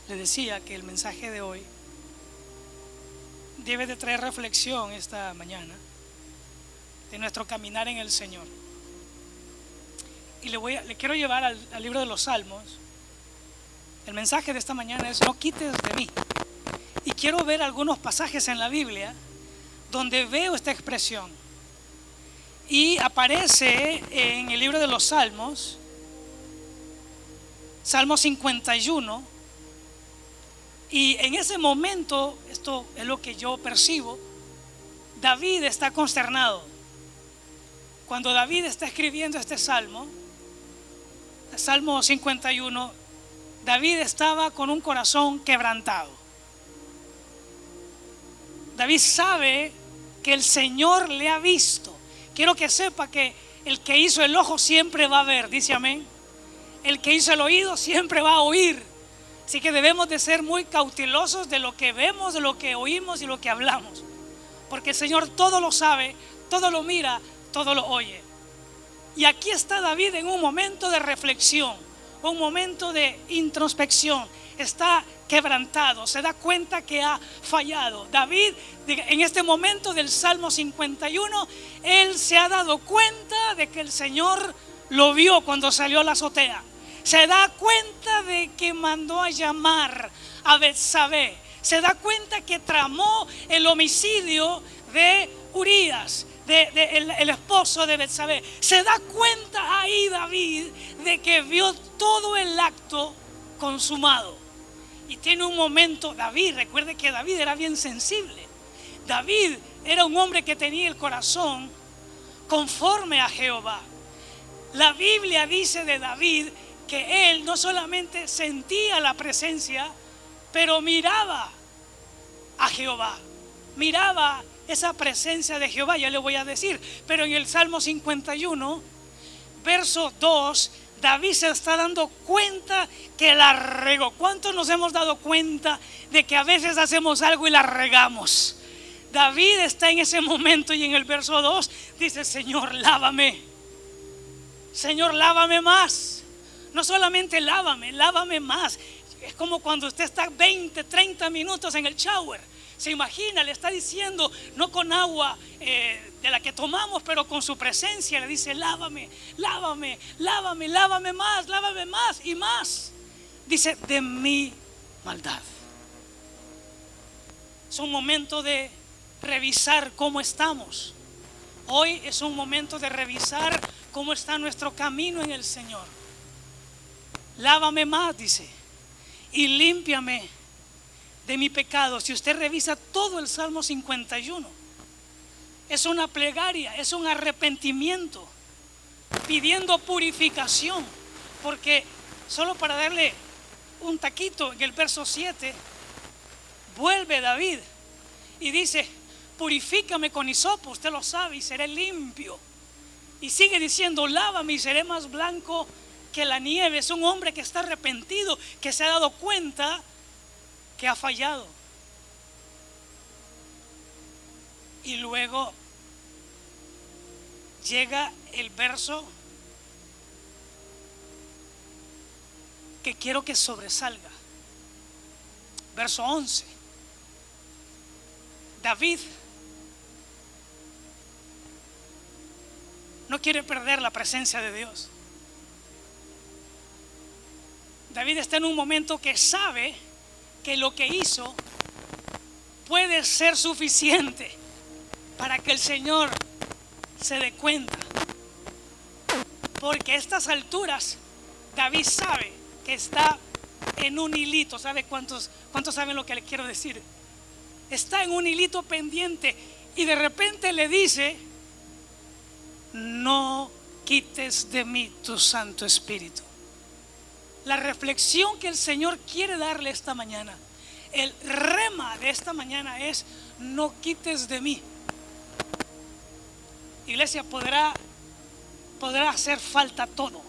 Le decía que el mensaje de hoy debe de traer reflexión esta mañana de nuestro caminar en el Señor. Y le quiero llevar al libro de los Salmos. El mensaje de esta mañana es: no quites de mí. Y quiero ver algunos pasajes en la Biblia donde veo esta expresión. Y aparece en el libro de los Salmos, Salmo 51. Y en ese momento, esto es lo que yo percibo, David está consternado. Cuando David está escribiendo este salmo, el Salmo 51, David estaba con un corazón quebrantado. David sabe que el Señor le ha visto. Quiero que sepa que el que hizo el ojo siempre va a ver, dice amén. El que hizo el oído siempre va a oír. Así que debemos de ser muy cautelosos de lo que vemos, de lo que oímos y lo que hablamos, porque el Señor todo lo sabe, todo lo mira, todo lo oye. Y aquí está David en un momento de reflexión, un momento de introspección. Está quebrantado, se da cuenta que ha fallado. David, en este momento del Salmo 51, él se ha dado cuenta de que el Señor lo vio cuando salió a la azotea. Se da cuenta de que mandó a llamar a Betsabé. Se da cuenta que tramó el homicidio de Urías, el esposo de Betsabé. Se da cuenta ahí David de que vio todo el acto consumado. Y tiene un momento, David, recuerde que David era bien sensible. David era un hombre que tenía el corazón conforme a Jehová. La Biblia dice de David que él no solamente sentía la presencia, pero miraba a Jehová, miraba esa presencia de Jehová. Ya le voy a decir, pero en el Salmo 51, verso 2, David se está dando cuenta que la regó. ¿Cuántos nos hemos dado cuenta de que a veces hacemos algo y la regamos? David está en ese momento y en el verso 2 dice: Señor, lávame. Señor, lávame más. No solamente lávame, lávame más. Es como cuando usted está 20, 30 minutos en el shower. Se imagina, le está diciendo, no con agua de la que tomamos, pero con su presencia. Le dice: lávame, lávame, lávame, lávame más y más. Dice: de mi maldad. Es un momento de revisar cómo estamos. Hoy es un momento de revisar cómo está nuestro camino en el Señor. Lávame más, dice, y límpiame de mi pecado. Si usted revisa todo el Salmo 51, es una plegaria, es un arrepentimiento, pidiendo purificación. Porque solo para darle un taquito, en el verso 7 vuelve David y dice: purifícame con hisopo, usted lo sabe, y seré limpio. Y sigue diciendo: lávame y seré más blanco que la nieve. Es un hombre que está arrepentido, que se ha dado cuenta que ha fallado. Y luego llega el verso que quiero que sobresalga, verso 11. David no quiere perder la presencia de Dios. David está en un momento que sabe que lo que hizo puede ser suficiente para que el Señor se dé cuenta. Porque a estas alturas David sabe que está en un hilito. ¿Sabe cuántos saben lo que le quiero decir? Está en un hilito pendiente y de repente le dice: no quites de mí tu Santo Espíritu. La reflexión que el Señor quiere darle esta mañana, el rema de esta mañana es: no quites de mí. Iglesia, podrá hacer falta todo.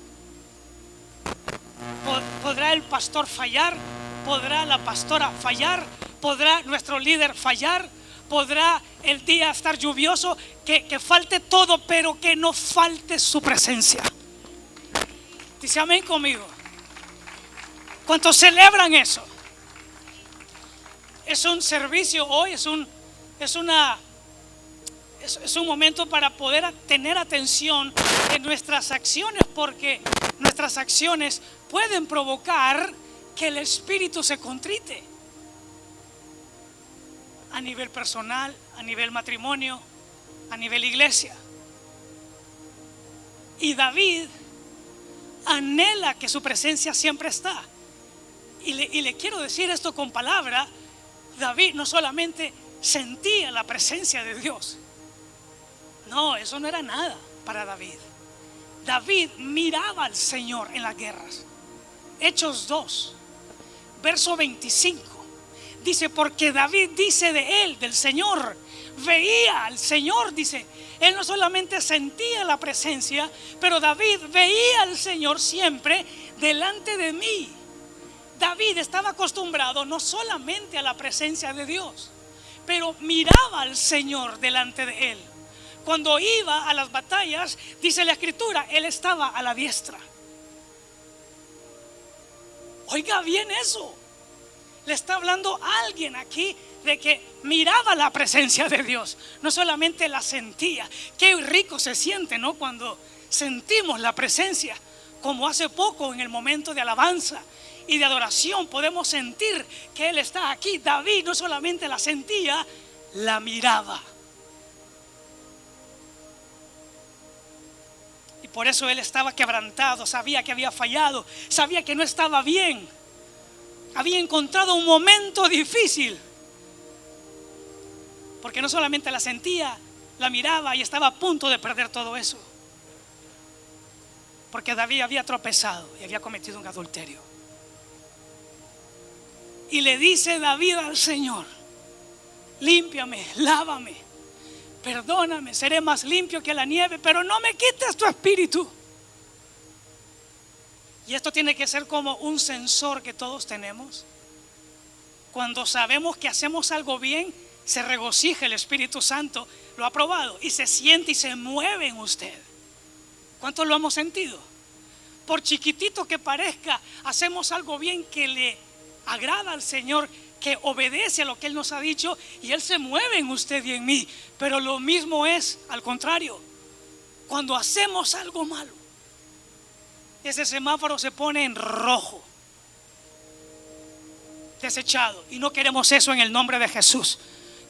Podrá el pastor fallar, podrá la pastora fallar, podrá nuestro líder fallar, podrá el día estar lluvioso, que falte todo, pero que no falte su presencia. Dice amén conmigo. ¿Cuántos celebran eso? Es un servicio hoy, es un momento para poder tener atención en nuestras acciones, porque nuestras acciones pueden provocar que el espíritu se contrite a nivel personal, a nivel matrimonio, a nivel iglesia. Y David anhela que su presencia siempre está. Y le quiero decir esto con palabra. David no solamente sentía la presencia de Dios. No, eso no era nada para David. David miraba al Señor en las guerras. Hechos 2, verso 25. Dice, porque David dice de él, del Señor, veía al Señor, dice. Él no solamente sentía la presencia, pero David veía al Señor siempre delante de mí. David estaba acostumbrado no solamente a la presencia de Dios, pero miraba al Señor delante de él. Cuando iba a las batallas, dice la Escritura, él estaba a la diestra. Oiga bien eso. Le está hablando a alguien aquí de que miraba la presencia de Dios, no solamente la sentía. Qué rico se siente, ¿no? Cuando sentimos la presencia, como hace poco en el momento de alabanza y de adoración podemos sentir que Él está aquí. David no solamente la sentía, la miraba. Y por eso él estaba quebrantado, sabía que había fallado, sabía que no estaba bien. Había encontrado un momento difícil, porque no solamente la sentía, la miraba y estaba a punto de perder todo eso, porque David había tropezado y había cometido un adulterio. Y le dice David al Señor: límpiame, lávame, perdóname, seré más limpio que la nieve, pero no me quites tu espíritu. Y esto tiene que ser como un sensor que todos tenemos. Cuando sabemos que hacemos algo bien, se regocija el Espíritu Santo. Lo ha probado y se siente y se mueve en usted. ¿Cuántos lo hemos sentido? Por chiquitito que parezca, hacemos algo bien que le agrada al Señor, que obedece a lo que Él nos ha dicho, y Él se mueve en usted y en mí. Pero lo mismo es al contrario, cuando hacemos algo malo, ese semáforo se pone en rojo, desechado, y no queremos eso en el nombre de Jesús.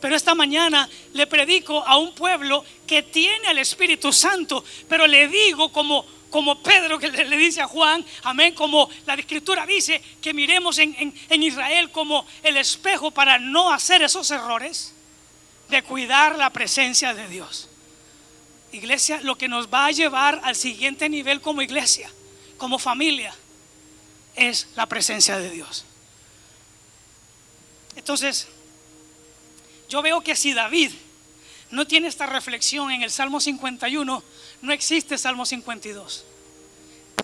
Pero esta mañana le predico a un pueblo que tiene al Espíritu Santo, pero le digo como Pedro que le dice a Juan, amén, como la Escritura dice que miremos en Israel como el espejo para no hacer esos errores de cuidar la presencia de Dios. Iglesia, lo que nos va a llevar al siguiente nivel como iglesia, como familia, es la presencia de Dios. Entonces, yo veo que si David no tiene esta reflexión en el Salmo 51, no existe Salmo 52.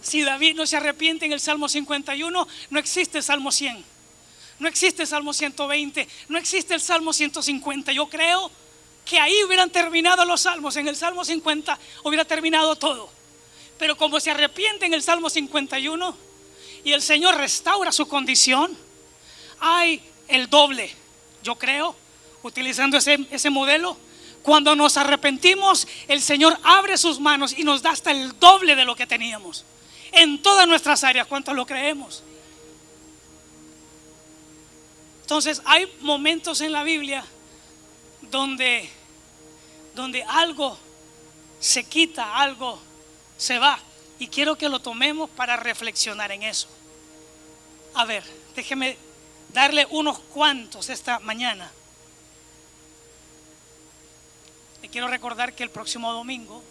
Si David no se arrepiente en el Salmo 51, no existe Salmo 100. No existe Salmo 120, no existe el Salmo 150. Yo creo que ahí hubieran terminado los salmos. En el Salmo 50 hubiera terminado todo. Pero como se arrepiente en el Salmo 51 y el Señor restaura su condición, hay el doble. Yo creo, utilizando ese modelo, cuando nos arrepentimos, el Señor abre sus manos y nos da hasta el doble de lo que teníamos en todas nuestras áreas. ¿Cuántos lo creemos? Entonces hay momentos en la Biblia donde algo se quita, algo se va, y quiero que lo tomemos para reflexionar en eso. A ver, déjeme darle unos cuantos esta mañana. Le quiero recordar que el próximo domingo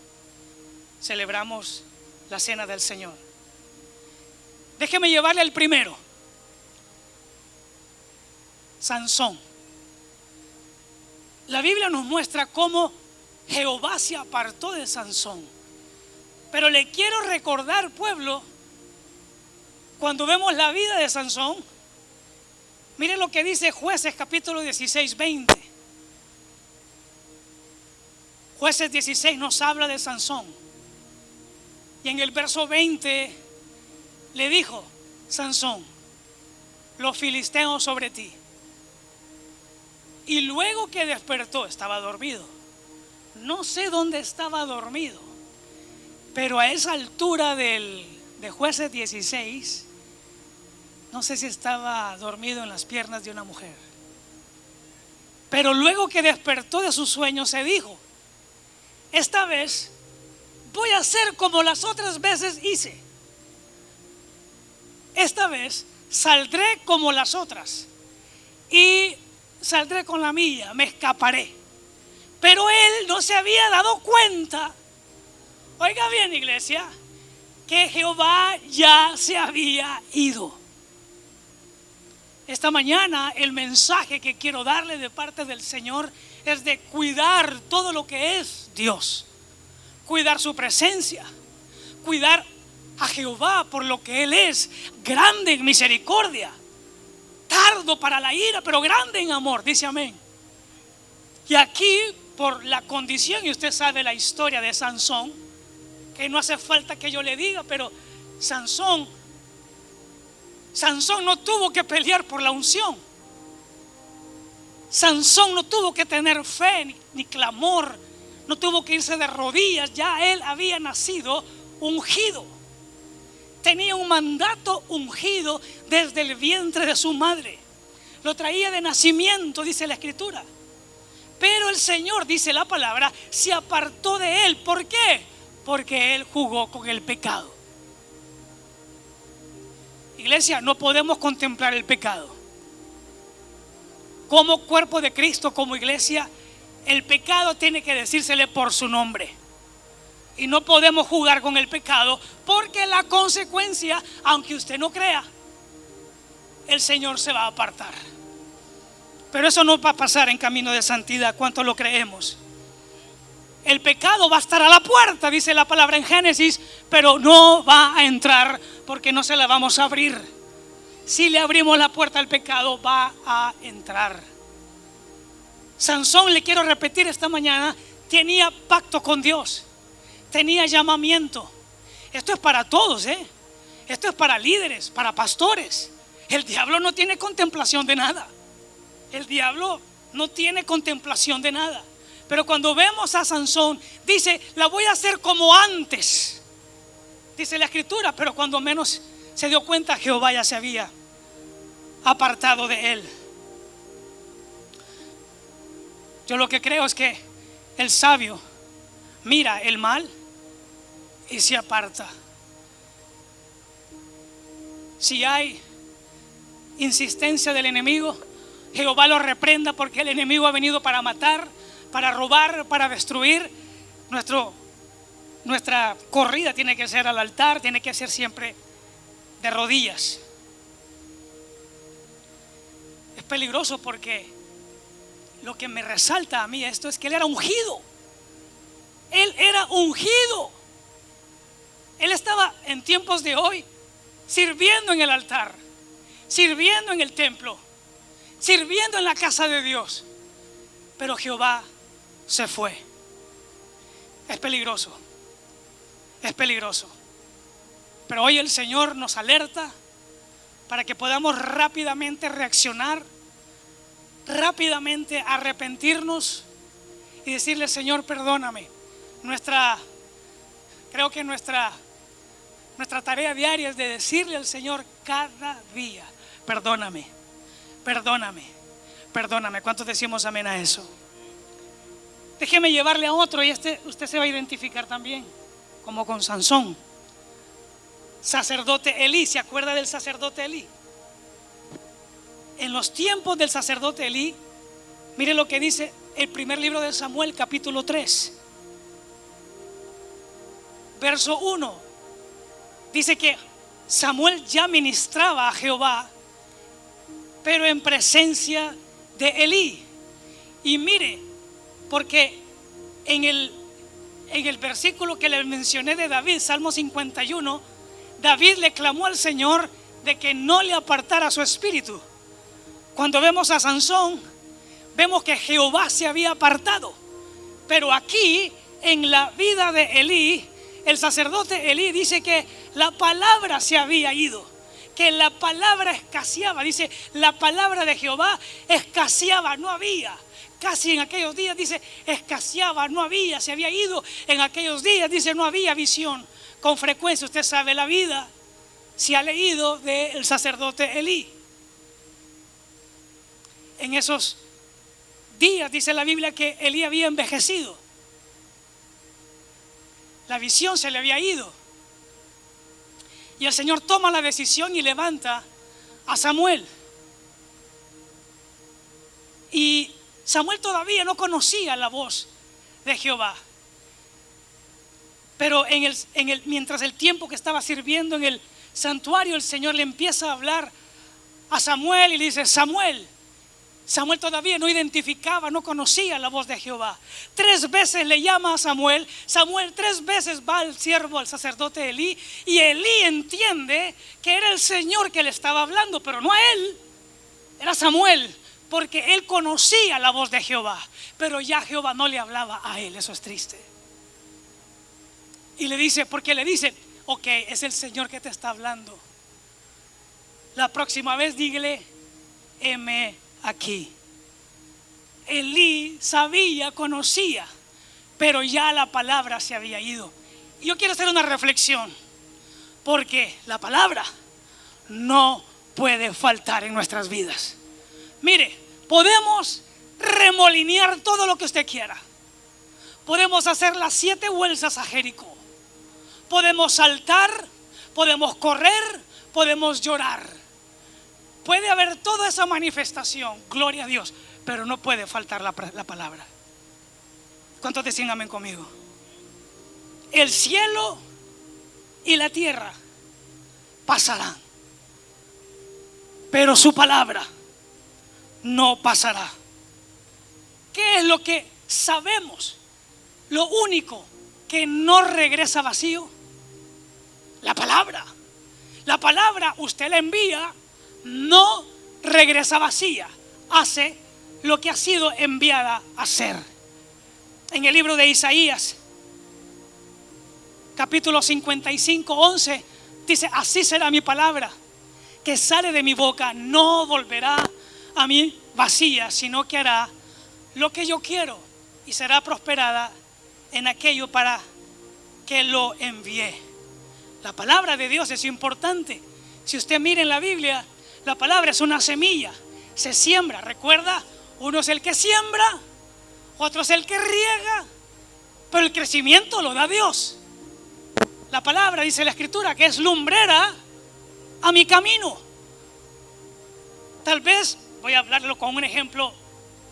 celebramos la Cena del Señor. Déjeme llevarle al primero, Sansón. La Biblia nos muestra cómo Jehová se apartó de Sansón. Pero le quiero recordar, pueblo, cuando vemos la vida de Sansón, miren lo que dice Jueces capítulo 16, 20. Jueces 16 nos habla de Sansón. Y en el verso 20 le dijo: Sansón, los filisteos sobre ti. Y luego que despertó, estaba dormido. No sé dónde estaba dormido, pero a esa altura de Jueces 16, no sé si estaba dormido en las piernas de una mujer. Pero luego que despertó de su sueño, se dijo: esta vez voy a hacer como las otras veces hice. Esta vez saldré como las otras y saldré con la mía, me escaparé. Pero él no se había dado cuenta, oiga bien, iglesia, que Jehová ya se había ido. Esta mañana el mensaje que quiero darle de parte del Señor es de cuidar todo lo que es Dios, cuidar su presencia, cuidar a Jehová por lo que Él es, grande en misericordia, tardo para la ira, pero grande en amor, dice amén. Y aquí, por la condición, y usted sabe la historia de Sansón, que no hace falta que yo le diga, pero Sansón no tuvo que pelear por la unción. Sansón no tuvo que tener fe ni clamor, no tuvo que irse de rodillas. Ya él había nacido ungido, tenía un mandato ungido desde el vientre de su madre, lo traía de nacimiento, dice la escritura. Pero el Señor, dice la palabra, se apartó de él. ¿Por qué? Porque él jugó con el pecado. Iglesia, no podemos contemplar el pecado. Como cuerpo de Cristo, como iglesia, el pecado tiene que decírsele por su nombre. Y no podemos jugar con el pecado, porque la consecuencia, aunque usted no crea, el Señor se va a apartar. Pero eso no va a pasar en camino de santidad. ¿Cuánto lo creemos? El pecado va a estar a la puerta, dice la palabra en Génesis, pero no va a entrar porque no se la vamos a abrir. Si le abrimos la puerta al pecado, va a entrar. Sansón, le quiero repetir esta mañana, tenía pacto con Dios, tenía llamamiento. Esto es para todos, esto es para líderes, para pastores. El diablo no tiene contemplación de nada. El diablo no tiene contemplación de nada. Pero cuando vemos a Sansón, dice: la voy a hacer como antes, dice la escritura. Pero cuando menos se dio cuenta, Jehová ya se había apartado de él. Yo lo que creo es que el sabio mira el mal y se aparta. Si hay insistencia del enemigo, Jehová lo reprenda, porque el enemigo ha venido para matar, para robar, para destruir. Nuestra corrida tiene que ser al altar, tiene que ser siempre de rodillas. Es peligroso, porque lo que me resalta a mí esto es que él era ungido. Él era ungido. Él estaba en tiempos de hoy sirviendo en el altar, sirviendo en el templo, sirviendo en la casa de Dios. Pero Jehová se fue. Es peligroso, es peligroso. Pero hoy el Señor nos alerta para que podamos rápidamente reaccionar, rápidamente arrepentirnos y decirle: Señor, perdóname. Creo que nuestra tarea diaria es de decirle al Señor cada día: perdóname, perdóname, perdóname. ¿Cuántos decimos amén a eso? Déjeme llevarle a otro, y usted se va a identificar también, como con Sansón. Sacerdote Elí. ¿Se acuerda del sacerdote Elí? En los tiempos del sacerdote Elí, mire lo que dice el primer libro de Samuel, capítulo 3, verso 1. Dice que Samuel ya ministraba a Jehová, pero en presencia de Elí. Y mire, porque en el versículo que le mencioné de David, Salmo 51, David le clamó al Señor de que no le apartara su espíritu. Cuando vemos a Sansón, vemos que Jehová se había apartado. Pero aquí, en la vida de Elí, el sacerdote Elí dice que la palabra se había ido, que la palabra escaseaba. Dice, la palabra de Jehová escaseaba, no había. Casi en aquellos días, dice, escaseaba, no había. Se había ido en aquellos días, dice, no había visión. Con frecuencia, usted sabe la vida, si ha leído del sacerdote Elí. En esos días dice la Biblia que Elí había envejecido. La visión se le había ido. Y el Señor toma la decisión y levanta a Samuel. Y Samuel todavía no conocía la voz de Jehová. Pero mientras el tiempo que estaba sirviendo en el santuario, el Señor le empieza a hablar a Samuel y le dice, Samuel. Samuel todavía no identificaba, no conocía la voz de Jehová. 3 veces le llama a Samuel. Samuel 3 veces va al siervo, al sacerdote Elí, y Elí entiende que era el Señor que le estaba hablando, pero no a él, era Samuel, porque él conocía la voz de Jehová, pero ya Jehová no le hablaba a él. Eso es triste. Y le dice, porque le dice, ok, es el Señor que te está hablando. La próxima vez dígale, heme aquí. Elí sabía, conocía, pero ya la palabra se había ido. Y yo quiero hacer una reflexión, porque la palabra no puede faltar en nuestras vidas. Mire, podemos remolinear todo lo que usted quiera. Podemos hacer las 7 vueltas a Jericó. Podemos saltar, podemos correr, podemos llorar. Puede haber toda esa manifestación, gloria a Dios, pero no puede faltar la palabra. ¿Cuántos decían amén conmigo? El cielo y la tierra pasarán, pero su palabra no pasará. ¿Qué es lo que sabemos? Lo único que no regresa vacío, la palabra. La palabra usted la envía, no regresa vacía, hace lo que ha sido enviada a hacer. En el libro de Isaías, capítulo 55, 11, dice, así será mi palabra que sale de mi boca, no volverá a mí vacía, sino que hará lo que yo quiero y será prosperada en aquello para que lo envié. La palabra de Dios es importante. Si usted mira en la Biblia, la palabra es una semilla, se siembra. Recuerda, uno es el que siembra, otro es el que riega, pero el crecimiento lo da Dios. La palabra, dice la Escritura, que es lumbrera a mi camino. Tal vez, voy a hablarlo con un ejemplo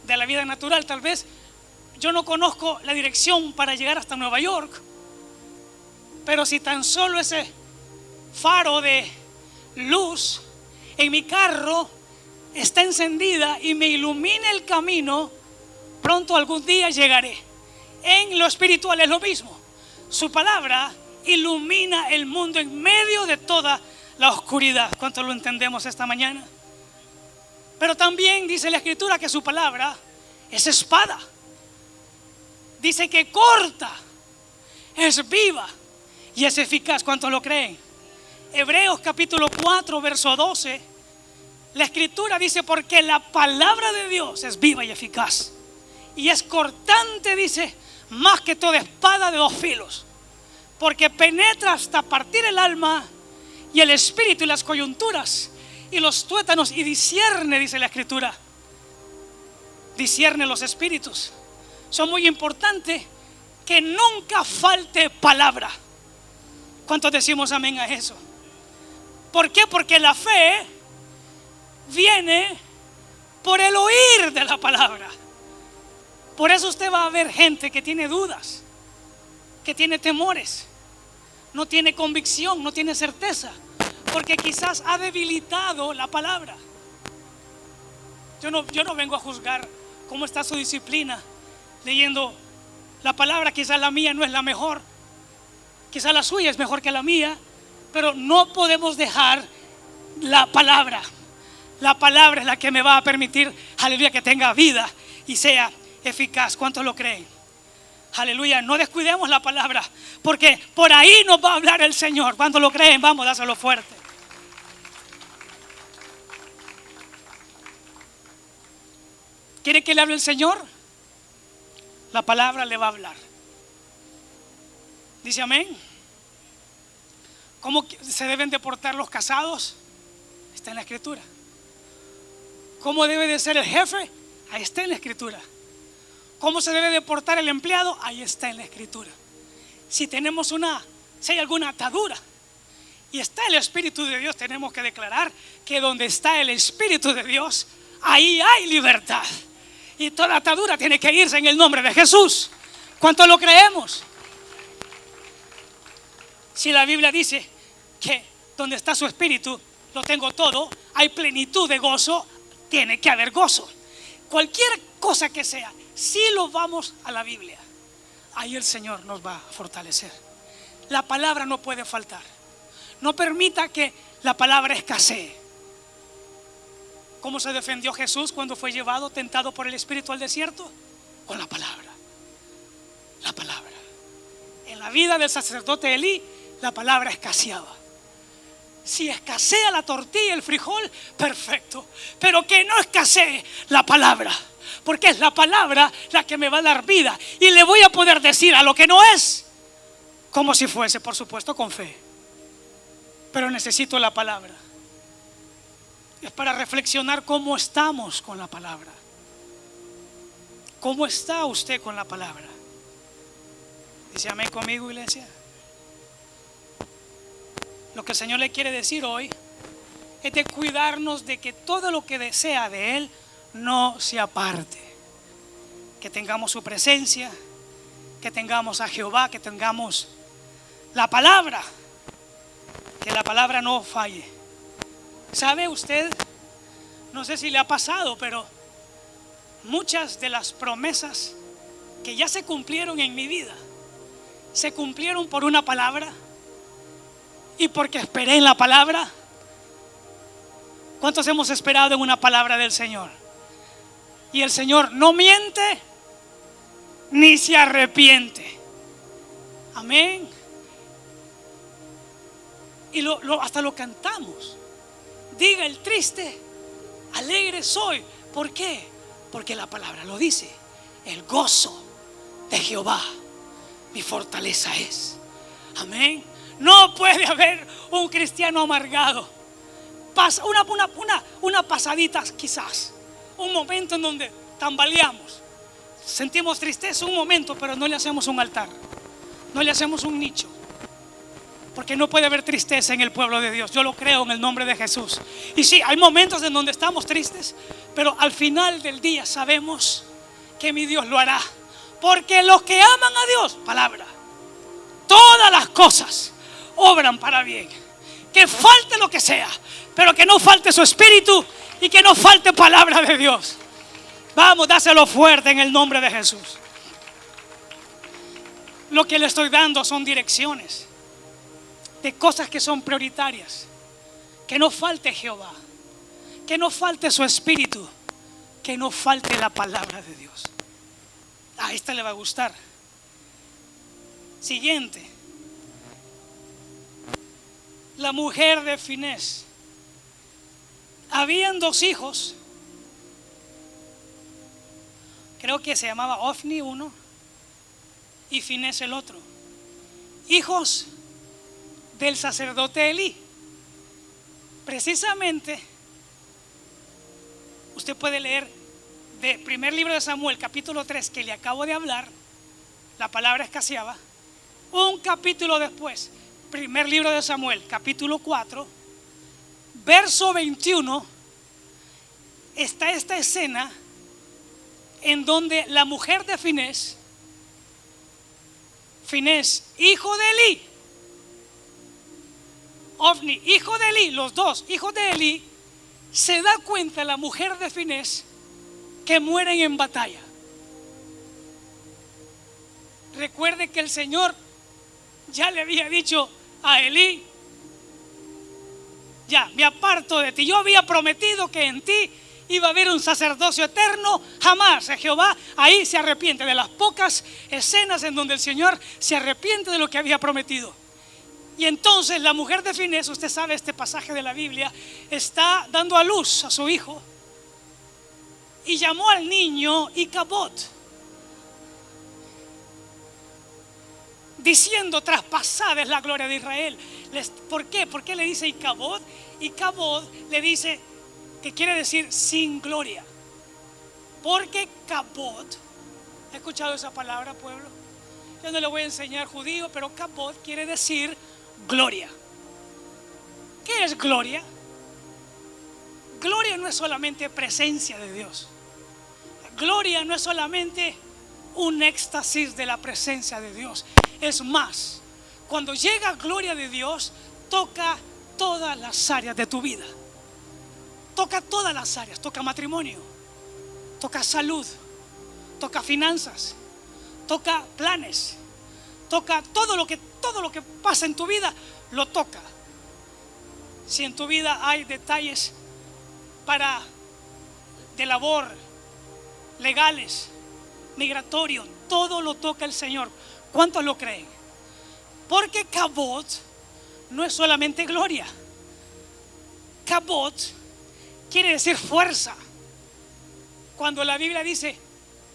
de la vida natural. Tal vez yo no conozco la dirección para llegar hasta Nueva York, pero si tan solo ese faro de luz en mi carro está encendida y me ilumina el camino, pronto algún día llegaré. En lo espiritual es lo mismo. Su palabra ilumina el mundo en medio de toda la oscuridad. ¿Cuánto lo entendemos esta mañana? Pero también dice la Escritura que su palabra es espada. Dice que corta, es viva y es eficaz. ¿Cuántos lo creen? Hebreos capítulo 4 verso 12, la Escritura dice, porque la palabra de Dios es viva y eficaz y es cortante, dice, más que toda espada de 2 filos, porque penetra hasta partir el alma y el espíritu y las coyunturas y los tuétanos, y discierne, dice la Escritura, discierne los espíritus. Son muy importantes que nunca falte palabra. ¿Cuántos decimos amén a eso? ¿Por qué? Porque la fe viene por el oír de la palabra. Por eso usted va a ver gente que tiene dudas, que tiene temores, no tiene convicción, no tiene certeza, porque quizás ha debilitado la palabra. Yo no vengo a juzgar cómo está su disciplina leyendo la palabra. Quizás la mía no es la mejor, quizás la suya es mejor que la mía, pero no podemos dejar la palabra. La palabra es la que me va a permitir, aleluya, que tenga vida y sea eficaz. ¿Cuántos lo creen? Aleluya, no descuidemos la palabra, porque por ahí nos va a hablar el Señor. ¿Cuántos lo creen? Vamos, dáselo fuerte. ¿Quiere que le hable el Señor? La palabra le va a hablar. Dice amén. ¿Cómo se deben de portar los casados? Está en la Escritura. ¿Cómo debe de ser el jefe? Ahí está en la Escritura. ¿Cómo se debe de portar el empleado? Ahí está en la Escritura. Si hay alguna atadura y está el Espíritu de Dios, tenemos que declarar que donde está el Espíritu de Dios, ahí hay libertad. Y toda atadura tiene que irse en el nombre de Jesús. ¿Cuánto lo creemos? Si la Biblia dice que donde está su Espíritu, lo tengo todo, hay plenitud de gozo, tiene que haber gozo. Cualquier cosa que sea, si lo vamos a la Biblia, ahí el Señor nos va a fortalecer. La palabra no puede faltar. No permita que la palabra escasee. ¿Cómo se defendió Jesús cuando fue llevado, tentado por el Espíritu al desierto? Con la palabra. La palabra. En la vida del sacerdote Elí, la palabra escaseaba. Si escasea la tortilla, el frijol, perfecto. Pero que no escasee la palabra, porque es la palabra la que me va a dar vida. Y le voy a poder decir a lo que no es, como si fuese, por supuesto, con fe. Pero necesito la palabra. Es para reflexionar cómo estamos con la palabra. ¿Cómo está usted con la palabra? Dice amén conmigo, iglesia. Lo que el Señor le quiere decir hoy es de cuidarnos de que todo lo que desea de Él no se aparte. Que tengamos su presencia, que tengamos a Jehová, que tengamos la palabra, que la palabra no falle. ¿Sabe usted? No sé si le ha pasado, pero muchas de las promesas que ya se cumplieron en mi vida, se cumplieron por una palabra y porque esperé en la palabra. ¿Cuántos hemos esperado en una palabra del Señor? Y el Señor no miente ni se arrepiente. Amén. Y hasta lo cantamos. Diga el triste, alegre soy. ¿Por qué? Porque la palabra lo dice. El gozo de Jehová mi fortaleza es. Amén. No puede haber un cristiano amargado. Pasa una pasadita quizás, un momento en donde tambaleamos, sentimos tristeza un momento, pero no le hacemos un altar, no le hacemos un nicho. Porque no puede haber tristeza en el pueblo de Dios. Yo lo creo en el nombre de Jesús. Y sí, hay momentos en donde estamos tristes, pero al final del día sabemos que mi Dios lo hará. Porque los que aman a Dios, palabra, todas las cosas obran para bien. Que falte lo que sea, pero que no falte su espíritu y que no falte palabra de Dios. Vamos, dáselo fuerte en el nombre de Jesús. Lo que le estoy dando son direcciones de cosas que son prioritarias. Que no falte Jehová, que no falte su espíritu, que no falte la palabra de Dios. A esta le va a gustar. Siguiente. La mujer de Finés. Habían dos hijos. Creo que se llamaba Ofni uno y Finés el otro. Hijos del sacerdote Elí. Precisamente, usted puede leer de primer libro de Samuel, capítulo 3, que le acabo de hablar. La palabra escaseaba. Un capítulo después, primer libro de Samuel, capítulo 4, verso 21, está esta escena en donde la mujer de Finés, hijo de Elí, Ofni, hijo de Elí, los dos hijos de Elí, se da cuenta la mujer de Finés que mueren en batalla. Recuerde que el Señor ya le había dicho a Elí: ya me aparto de ti. Yo había prometido que en ti iba a haber un sacerdocio eterno. Jamás Jehová ahí se arrepiente de las pocas escenas en donde el Señor se arrepiente de lo que había prometido. Y entonces la mujer de Finés, usted sabe este pasaje de la Biblia, está dando a luz a su hijo y llamó al niño Icabod, diciendo: traspasada es la gloria de Israel. ¿Por qué? ¿Por qué le dice Icabod? Icabod le dice que quiere decir sin gloria. Porque Cabod, ¿ha escuchado esa palabra, pueblo? Yo no le voy a enseñar judío, pero Cabod quiere decir gloria. ¿Qué es gloria? Gloria no es solamente presencia de Dios. Gloria no es solamente un éxtasis de la presencia de Dios. Es más, cuando llega gloria de Dios, toca todas las áreas de tu vida. Toca todas las áreas. Toca matrimonio, toca salud, toca finanzas, toca planes, toca todo lo que pasa en tu vida, lo toca. Si en tu vida hay detalles de labor, legales, migratorio, todo lo toca el Señor. ¿Cuántos lo creen? Porque Cabot no es solamente gloria. Cabot quiere decir fuerza. Cuando la Biblia dice: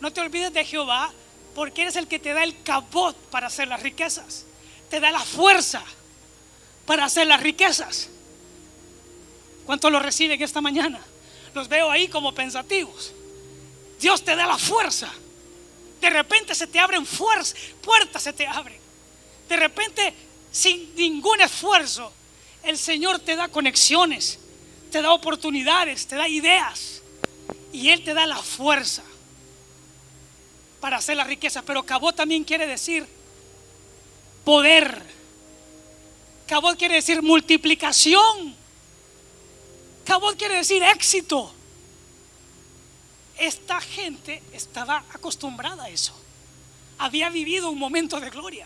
no te olvides de Jehová, porque eres el que te da el Cabot para hacer las riquezas. Te da la fuerza para hacer las riquezas. ¿Cuántos lo reciben esta mañana? Los veo ahí como pensativos. Dios te da la fuerza. De repente se te abren puertas se te abren. De repente, sin ningún esfuerzo, el Señor te da conexiones, te da oportunidades, te da ideas, y Él te da la fuerza para hacer la riqueza. Pero Cabot también quiere decir poder. Cabot quiere decir multiplicación. Cabot quiere decir éxito. Esta gente estaba acostumbrada a eso. Había vivido un momento de gloria,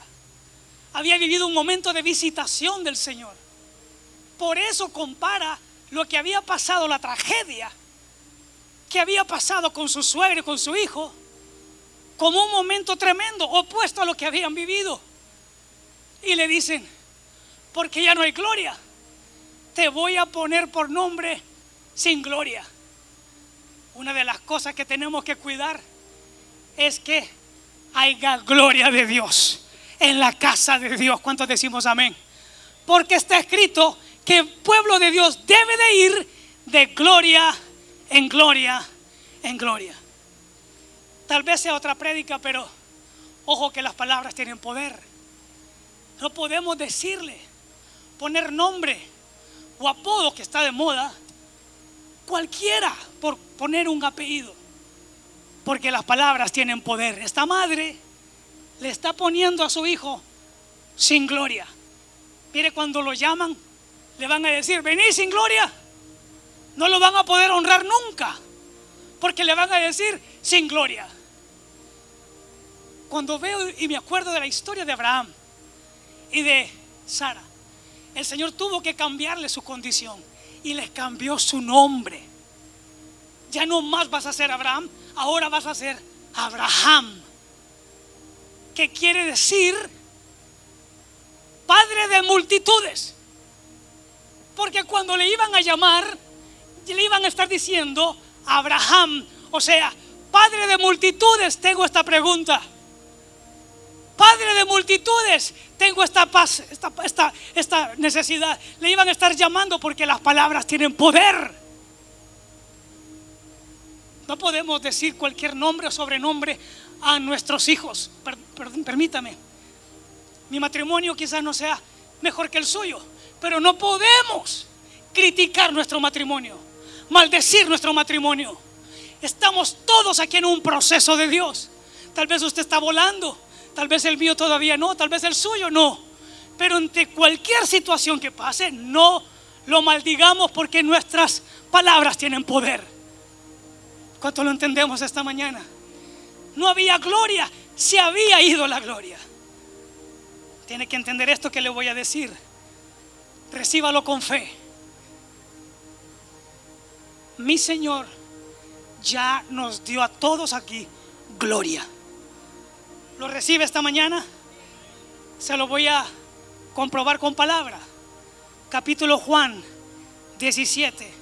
había vivido un momento de visitación del Señor. Por eso compara lo que había pasado, la tragedia que había pasado con su suegro y con su hijo, como un momento tremendo, opuesto a lo que habían vivido. Y le dicen: porque ya no hay gloria, te voy a poner por nombre sin gloria. Una de las cosas que tenemos que cuidar es que haya gloria de Dios en la casa de Dios. ¿Cuántos decimos amén? Porque está escrito que el pueblo de Dios debe de ir de gloria en gloria en gloria. Tal vez sea otra prédica, pero ojo que las palabras tienen poder. No podemos poner nombre o apodo, que está de moda, cualquiera, por poner un apellido, porque las palabras tienen poder. Esta madre le está poniendo a su hijo sin gloria. Mire, cuando lo llaman, le van a decir: vení sin gloria. No lo van a poder honrar nunca, porque le van a decir sin gloria. Cuando veo y me acuerdo de la historia de Abraham y de Sara, el Señor tuvo que cambiarle su condición y les cambió su nombre. Ya no más vas a ser Abraham, ahora vas a ser Abraham, que quiere decir padre de multitudes. Porque cuando le iban a llamar, le iban a estar diciendo Abraham, o sea, padre de multitudes. Tengo esta pregunta: padre de multitudes, tengo esta paz, esta necesidad. Le iban a estar llamando porque las palabras tienen poder. No podemos decir cualquier nombre o sobrenombre a nuestros hijos. Permítame, mi matrimonio quizás no sea mejor que el suyo, pero no podemos criticar nuestro matrimonio, maldecir nuestro matrimonio. Estamos todos aquí en un proceso de Dios. Tal vez usted está volando, tal vez el mío todavía no, tal vez el suyo no, pero ante cualquier situación que pase, no lo maldigamos, porque nuestras palabras tienen poder. ¿Cuánto lo entendemos esta mañana? No había gloria, se había ido la gloria. Tiene que entender esto que le voy a decir. Recíbalo con fe. Mi Señor ya nos dio a todos aquí gloria. ¿Lo recibe esta mañana? Se lo voy a comprobar con palabra. Capítulo Juan 17.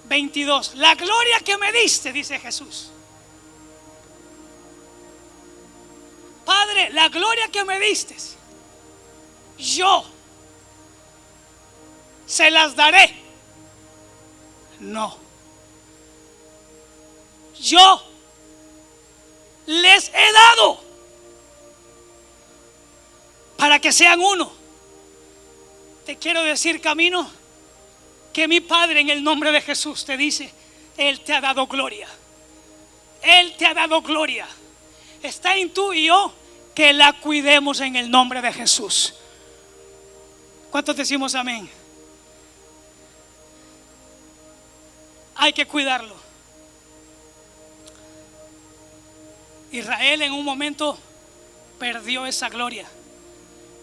22. La gloria que me diste, dice Jesús. Padre, la gloria que me diste, yo se las daré. No. Yo les he dado para que sean uno. Te quiero decir, Camino, que mi Padre en el nombre de Jesús te dice: Él te ha dado gloria. Él te ha dado gloria. Está en tú y yo que la cuidemos en el nombre de Jesús. ¿Cuántos decimos amén? Hay que cuidarlo. Israel en un momento perdió esa gloria,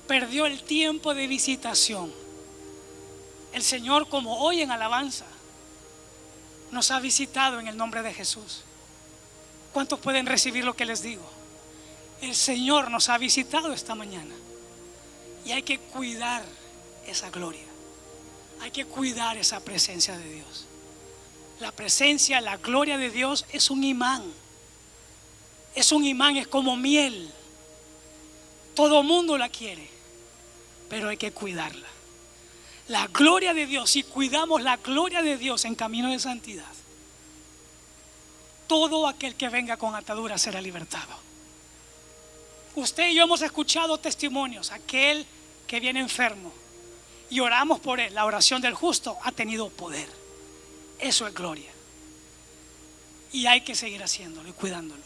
perdió el tiempo de visitación. El Señor, como hoy en alabanza, nos ha visitado en el nombre de Jesús. ¿Cuántos pueden recibir lo que les digo? El Señor nos ha visitado esta mañana y hay que cuidar esa gloria. Hay que cuidar esa presencia de Dios. La presencia, la gloria de Dios es un imán. Es un imán, es como miel. Todo mundo la quiere, pero hay que cuidarla. La gloria de Dios, si cuidamos la gloria de Dios en camino de santidad, todo aquel que venga con atadura será libertado. Usted y yo hemos escuchado testimonios. Aquel que viene enfermo y oramos por él, la oración del justo ha tenido poder. Eso es gloria. Y hay que seguir haciéndolo y cuidándolo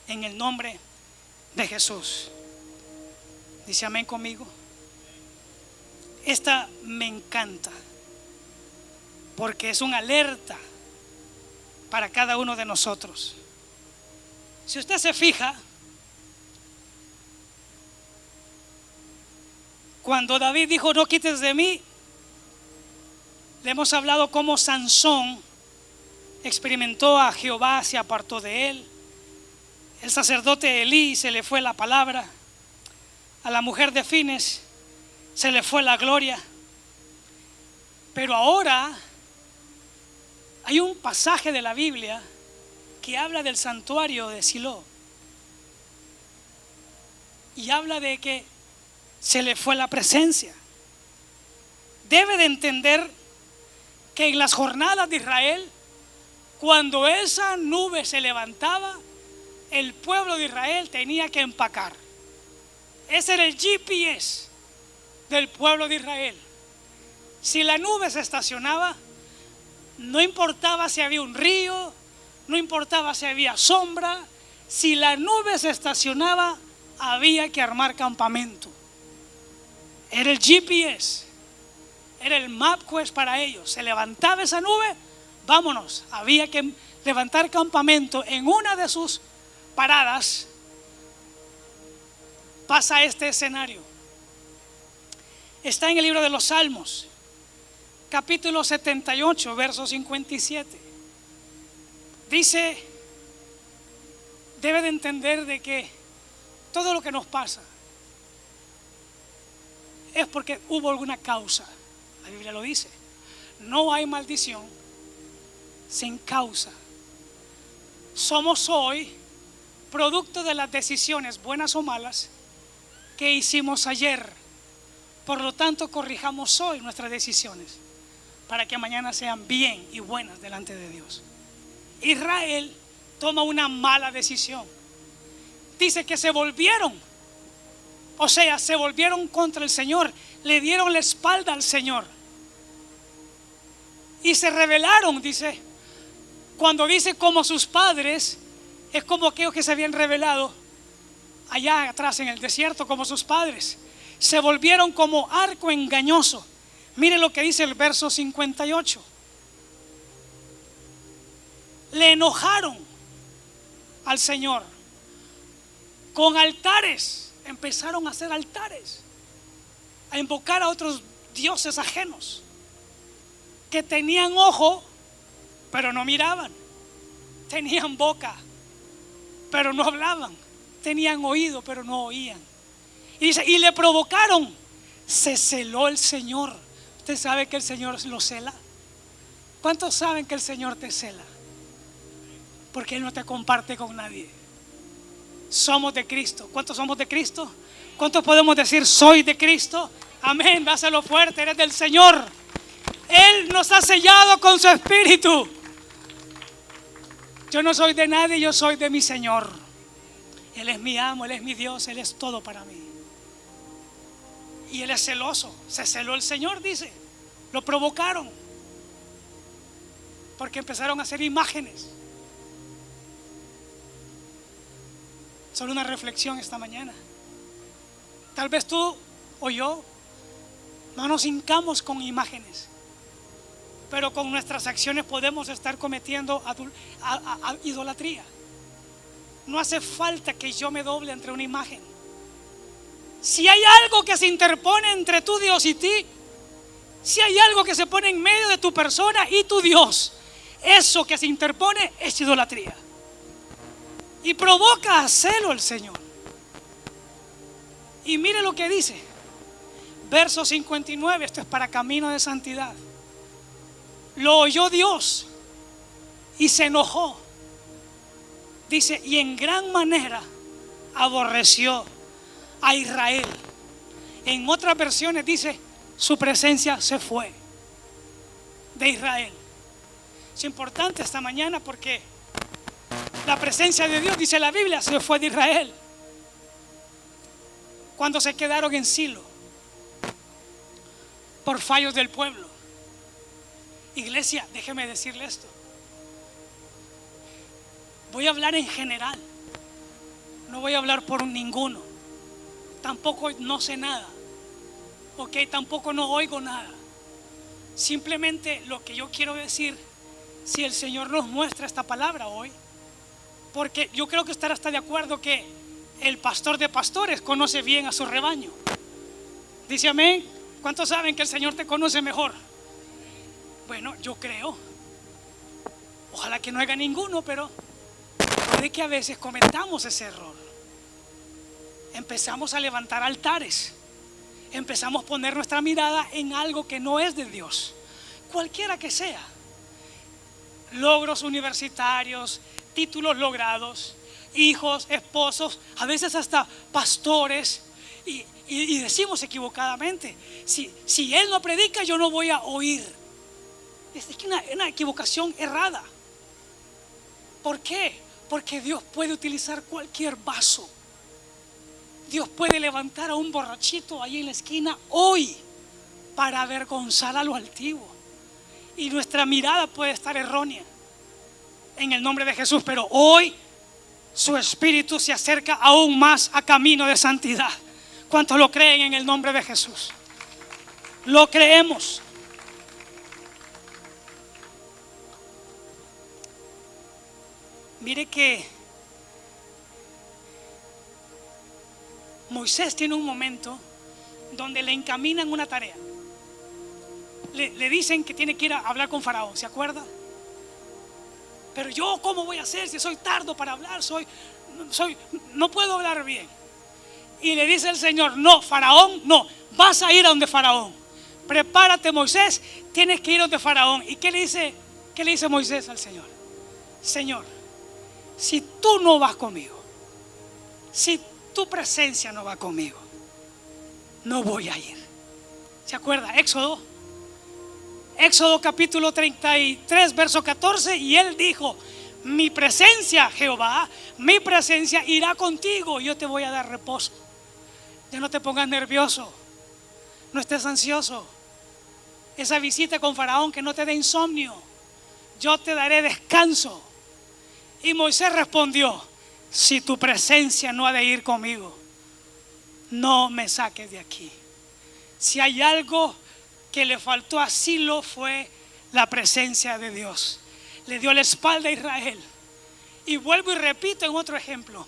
en el nombre de Jesús. Dice amén conmigo. Esta me encanta porque es una alerta para cada uno de nosotros. Si usted se fija, cuando David dijo: no quites de mí, le hemos hablado cómo Sansón experimentó a Jehová, se apartó de él. El sacerdote Elí se le fue la palabra. A la mujer de Fines se le fue la gloria. Pero ahora hay un pasaje de la Biblia que habla del santuario de Silo y habla de que se le fue la presencia. Debe de entender que en las jornadas de Israel, cuando esa nube se levantaba, el pueblo de Israel tenía que empacar. Ese era el GPS del pueblo de Israel. Si la nube se estacionaba, no importaba si había un río, no importaba si había sombra. Si la nube se estacionaba, había que armar campamento. Era el GPS, era el MapQuest para ellos. Se levantaba esa nube, vámonos. Había que levantar campamento. En una de sus paradas pasa este escenario. Está en el libro de los Salmos, capítulo 78, verso 57. Dice: debe de entender de que todo lo que nos pasa es porque hubo alguna causa. La Biblia lo dice: no hay maldición sin causa. Somos hoy producto de las decisiones, buenas o malas, que hicimos ayer. Por lo tanto, corrijamos hoy nuestras decisiones para que mañana sean bien y buenas delante de Dios. Israel toma una mala decisión. Dice que se volvieron, o sea, se volvieron contra el Señor, le dieron la espalda al Señor y se rebelaron. Dice, cuando dice como sus padres, es como aquellos que se habían rebelado allá atrás en el desierto, como sus padres. Se volvieron como arco engañoso. Mire lo que dice el verso 58. Le enojaron al Señor con altares. Empezaron a hacer altares, a invocar a otros dioses ajenos que tenían ojo pero no miraban, tenían boca pero no hablaban, tenían oído pero no oían. Y dice, y le provocaron, se celó el Señor. Usted sabe que el Señor lo cela ¿Cuántos saben que el Señor te cela? Porque Él no te comparte con nadie. Somos de Cristo. ¿Cuántos somos de Cristo? ¿Cuántos podemos decir soy de Cristo? Amén, dáselo fuerte, eres del Señor. Él nos ha sellado con su Espíritu. Yo no soy de nadie, yo soy de mi Señor. Él es mi amo, Él es mi Dios, Él es todo para mí. Y Él es celoso. Se celó el Señor, dice. Lo provocaron porque empezaron a hacer imágenes. Solo una reflexión esta mañana. Tal vez tú o yo no nos hincamos con imágenes, pero con nuestras acciones podemos estar cometiendo idolatría. No hace falta que yo me doble ante una imagen. Si hay algo que se interpone entre tu Dios y ti, si hay algo que se pone en medio de tu persona y tu Dios, eso que se interpone es idolatría. Y provoca a celo el Señor. Y mire lo que dice, verso 59, esto es para camino de santidad. Lo oyó Dios y se enojó. Dice, y en gran manera aborreció a Israel. En otras versiones dice, su presencia se fue de Israel. Es importante esta mañana porque la presencia de Dios, dice la Biblia, se fue de Israel cuando se quedaron en Silo por fallos del pueblo. Iglesia, déjeme decirle esto. Voy a hablar en general, no voy a hablar por ninguno. Tampoco no sé nada, ok, tampoco no oigo nada. Simplemente lo que yo quiero decir, si el Señor nos muestra esta palabra hoy, porque yo creo que estará hasta de acuerdo que el pastor de pastores conoce bien a su rebaño. Dice amén. ¿Cuántos saben que el Señor te conoce mejor? Bueno, yo creo. Ojalá que no haya ninguno, pero puede que a veces cometamos ese error. Empezamos a levantar altares. Empezamos a poner nuestra mirada en algo que no es de Dios, cualquiera que sea. Logros universitarios, títulos logrados, hijos, esposos, a veces hasta pastores. Y decimos equivocadamente, si Él no predica, yo no voy a oír. Es una equivocación errada. ¿Por qué? Porque Dios puede utilizar cualquier vaso. Dios puede levantar a un borrachito ahí en la esquina hoy para avergonzar a lo altivo. Y nuestra mirada puede estar errónea en el nombre de Jesús, pero hoy su espíritu se acerca aún más a camino de santidad. ¿Cuántos lo creen en el nombre de Jesús? Lo creemos. Mire que Moisés tiene un momento donde le encaminan una tarea. Le dicen que tiene que ir a hablar con Faraón, ¿se acuerda? Pero yo, ¿cómo voy a hacer si soy tardo para hablar? No puedo hablar bien. Y le dice el Señor, no, Faraón, no, vas a ir a donde Faraón. Prepárate, Moisés, tienes que ir a donde Faraón. ¿Y qué le dice Moisés al Señor? Señor, si tú no vas conmigo, si tu presencia no va conmigo, no voy a ir. ¿Se acuerda? Éxodo capítulo 33 verso 14. Y él dijo, mi presencia, Jehová, mi presencia irá contigo, yo te voy a dar reposo. Ya no te pongas nervioso, no estés ansioso. Esa visita con Faraón que no te dé insomnio, yo te daré descanso. Y Moisés respondió, si tu presencia no ha de ir conmigo, no me saques de aquí. Si hay algo que le faltó a Silo, fue la presencia de Dios. Le dio la espalda a Israel. Y vuelvo y repito en otro ejemplo,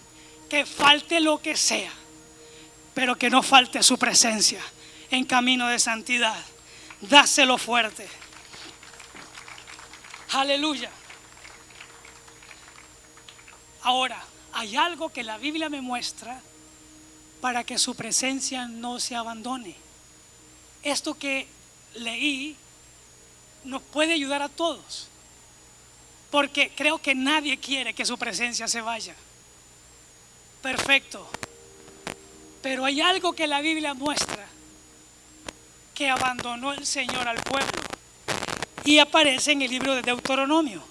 que falte lo que sea, pero que no falte su presencia en camino de santidad. Dáselo fuerte. Aleluya. Ahora, hay algo que la Biblia me muestra para que su presencia no se abandone. Esto que leí nos puede ayudar a todos, porque creo que nadie quiere que su presencia se vaya. Perfecto. Pero hay algo que la Biblia muestra, que abandonó el Señor al pueblo, y aparece en el libro de Deuteronomio,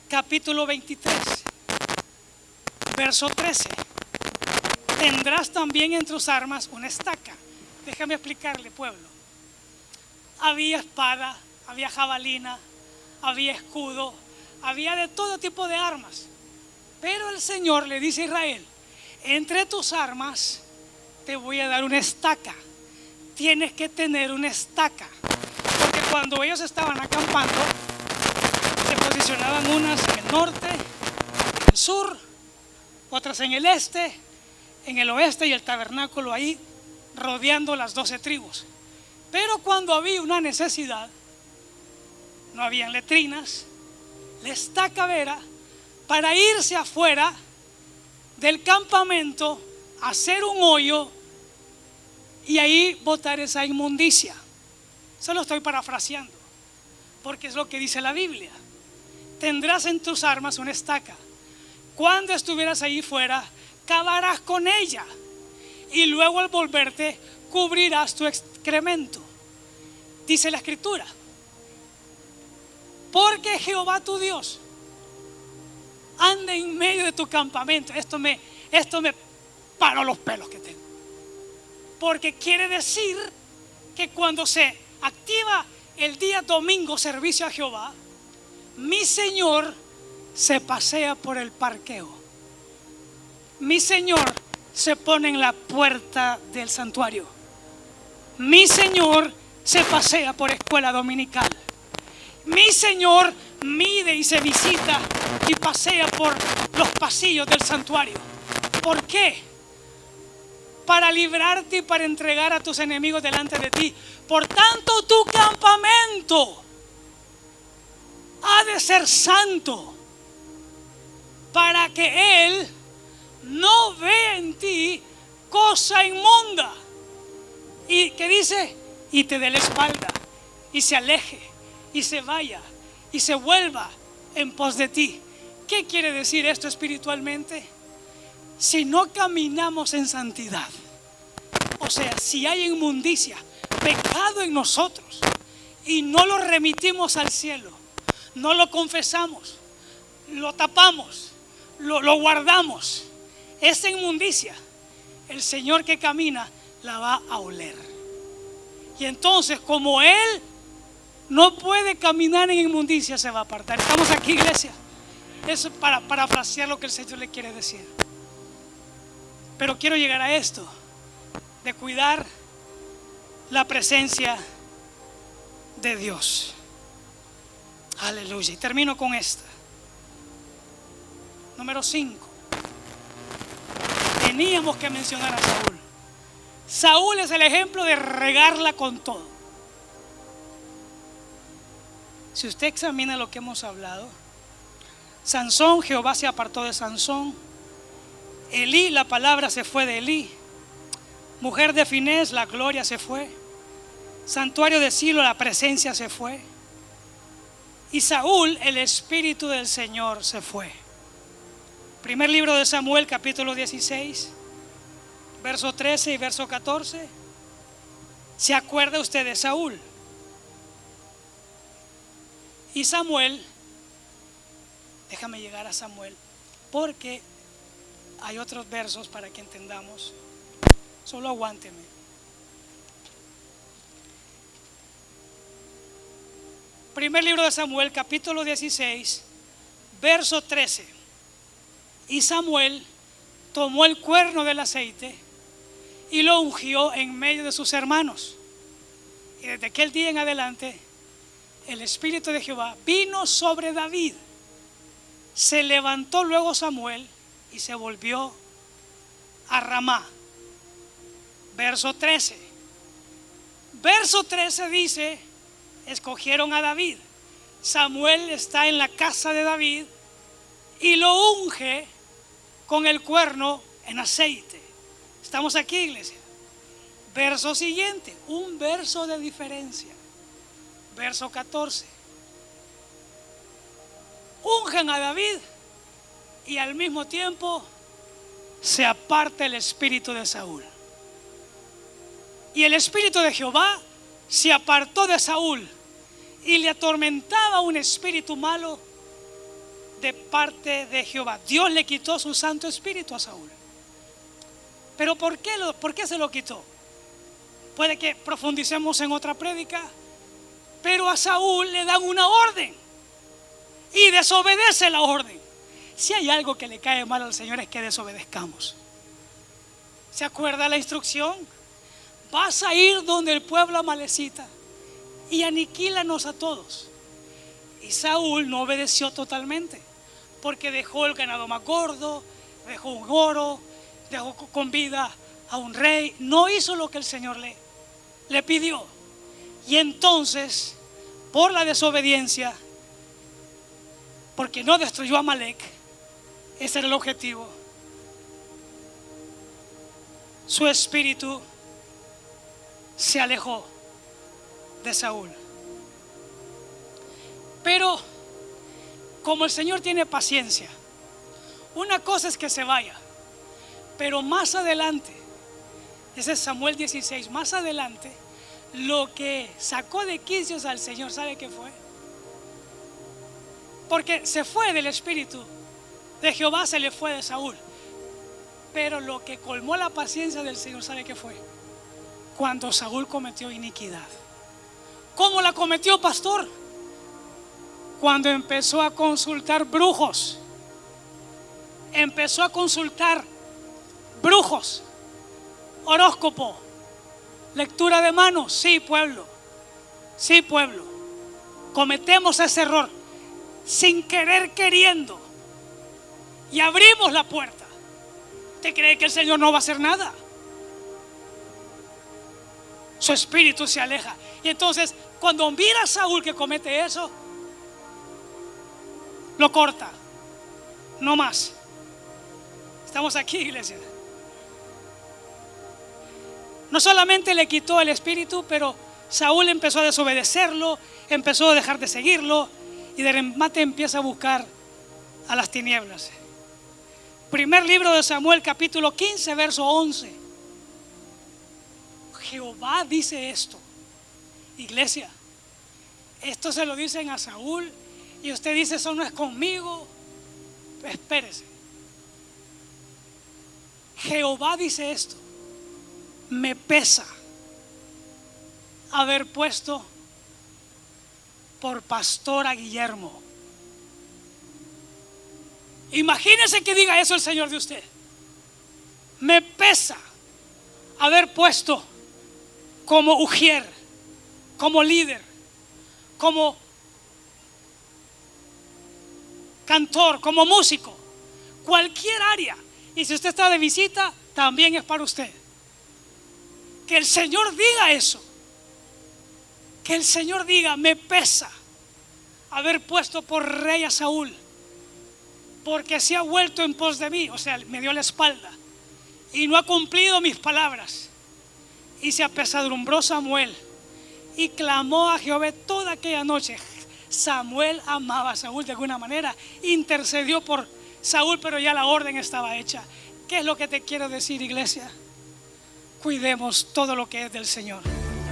capítulo 23, verso 13. Tendrás también en tus armas una estaca. Déjame explicarle, pueblo. Había espada, había jabalina, había escudo, había de todo tipo de armas. Pero el Señor le dice a Israel: entre tus armas te voy a dar una estaca. Tienes que tener una estaca. Porque cuando ellos estaban acampando, se posicionaban unas en el norte, en el sur, otras en el este, en el oeste, y el tabernáculo ahí rodeando las 12 tribus. Pero cuando había una necesidad, no habían letrinas, la estaca era para irse afuera del campamento, hacer un hoyo y ahí botar esa inmundicia. Se lo estoy parafraseando, porque es lo que dice la Biblia. Tendrás en tus armas una estaca. Cuando estuvieras ahí fuera, cavarás con ella, y luego al volverte cubrirás tu excremento. Dice la Escritura: porque Jehová tu Dios anda en medio de tu campamento. Esto me paró los pelos que tengo, porque quiere decir que cuando se activa el día domingo servicio a Jehová, mi Señor se pasea por el parqueo. Mi Señor se pone en la puerta del santuario. Mi Señor se pasea por escuela dominical. Mi Señor mide y se visita y pasea por los pasillos del santuario. ¿Por qué? Para librarte y para entregar a tus enemigos delante de ti. Por tanto, tu campamento ha de ser santo, para que Él no vea en ti cosa inmunda. ¿Y qué dice? Y te dé la espalda, y se aleje, y se vaya, y se vuelva en pos de ti. ¿Qué quiere decir esto espiritualmente? Si no caminamos en santidad, o sea, si hay inmundicia, pecado en nosotros, y no lo remitimos al cielo, no lo confesamos, lo tapamos, lo guardamos, esa inmundicia, el Señor que camina la va a oler. Y entonces, como Él no puede caminar en inmundicia, se va a apartar. Estamos aquí, iglesia. Eso es para parafrasear lo que el Señor le quiere decir. Pero quiero llegar a esto, de cuidar la presencia de Dios. Aleluya. Y termino con esta. Número 5. Teníamos que mencionar a Saúl. Saúl es el ejemplo de regarla con todo. Si usted examina lo que hemos hablado, Sansón, Jehová se apartó de Sansón. Elí, la palabra se fue de Elí. Mujer de Finés, la gloria se fue. Santuario de Silo, la presencia se fue. Y Saúl, el espíritu del Señor se fue. Primer libro de Samuel, capítulo 16, verso 13 y verso 14. ¿Se acuerda usted de Saúl? Y Samuel, déjame llegar a Samuel, porque hay otros versos para que entendamos. Solo aguánteme. Primer libro de Samuel, capítulo 16, verso 13. Y Samuel tomó el cuerno del aceite y lo ungió en medio de sus hermanos. Y desde aquel día en adelante, el Espíritu de Jehová vino sobre David. Se levantó luego Samuel y se volvió a Ramá. Verso 13. Verso 13 dice: escogieron a David. Samuel está en la casa de David y lo unge con el cuerno en aceite. Estamos aquí, iglesia. Verso siguiente, un verso de diferencia. Verso 14. Ungen a David y al mismo tiempo se aparta el espíritu de Saúl. Y el espíritu de Jehová se apartó de Saúl y le atormentaba un espíritu malo de parte de Jehová. Dios le quitó su Santo Espíritu a Saúl. Pero ¿por qué se lo quitó? Puede que profundicemos en otra prédica, pero a Saúl le dan una orden y desobedece la orden. Si hay algo que le cae mal al Señor es que desobedezcamos. ¿Se acuerda la instrucción? Vas a ir donde el pueblo amalecita y aniquílanos a todos. Y Saúl no obedeció totalmente, porque dejó el ganado más gordo, dejó un oro, dejó con vida a un rey. No hizo lo que el Señor le pidió. Y entonces, por la desobediencia, porque no destruyó a Amalek, ese era el objetivo, su espíritu se alejó de Saúl. Pero como el Señor tiene paciencia, una cosa es que se vaya, pero más adelante, ese es Samuel 16, más adelante, lo que sacó de quicios al Señor, ¿sabe qué fue? Porque se fue del espíritu de Jehová, se le fue de Saúl. Pero lo que colmó la paciencia del Señor, ¿sabe qué fue? Cuando Saúl cometió iniquidad. ¿Cómo la cometió, pastor? Cuando empezó a consultar brujos. Empezó a consultar brujos, horóscopo, lectura de manos. Sí, pueblo. Sí, pueblo. Cometemos ese error sin querer, queriendo, y abrimos la puerta. ¿Usted cree que el Señor no va a hacer nada? Su espíritu se aleja. Y entonces, cuando mira a Saúl que comete eso, lo corta. No más. Estamos aquí, iglesia. No solamente le quitó el espíritu, pero Saúl empezó a desobedecerlo, empezó a dejar de seguirlo, y de remate empieza a buscar a las tinieblas. Primer libro de Samuel, capítulo 15, verso 11. Jehová dice esto. Iglesia, esto se lo dicen a Saúl y usted dice, eso no es conmigo. Espérese. Jehová dice esto: me pesa haber puesto por pastor a Guillermo. Imagínese que diga eso el Señor de usted. Me pesa haber puesto como ujier, como líder, como cantor, como músico, cualquier área. Y si usted está de visita, también es para usted. Que el Señor diga eso. Que el Señor diga: me pesa haber puesto por rey a Saúl, porque se ha vuelto en pos de mí. O sea, me dio la espalda y no ha cumplido mis palabras. Y se apesadumbró Samuel y clamó a Jehová toda aquella noche. Samuel amaba a Saúl de alguna manera, intercedió por Saúl, pero ya la orden estaba hecha. ¿Qué es lo que te quiero decir, iglesia? Cuidemos todo lo que es del Señor.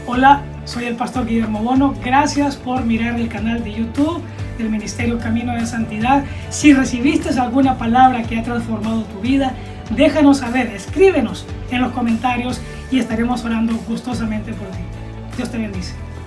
Hola, soy el pastor Guillermo Bono. Gracias por mirar el canal de YouTube del Ministerio Camino de Santidad. Si recibiste alguna palabra que ha transformado tu vida, déjanos saber, escríbenos en los comentarios y estaremos orando gustosamente por ti. Dios te bendice.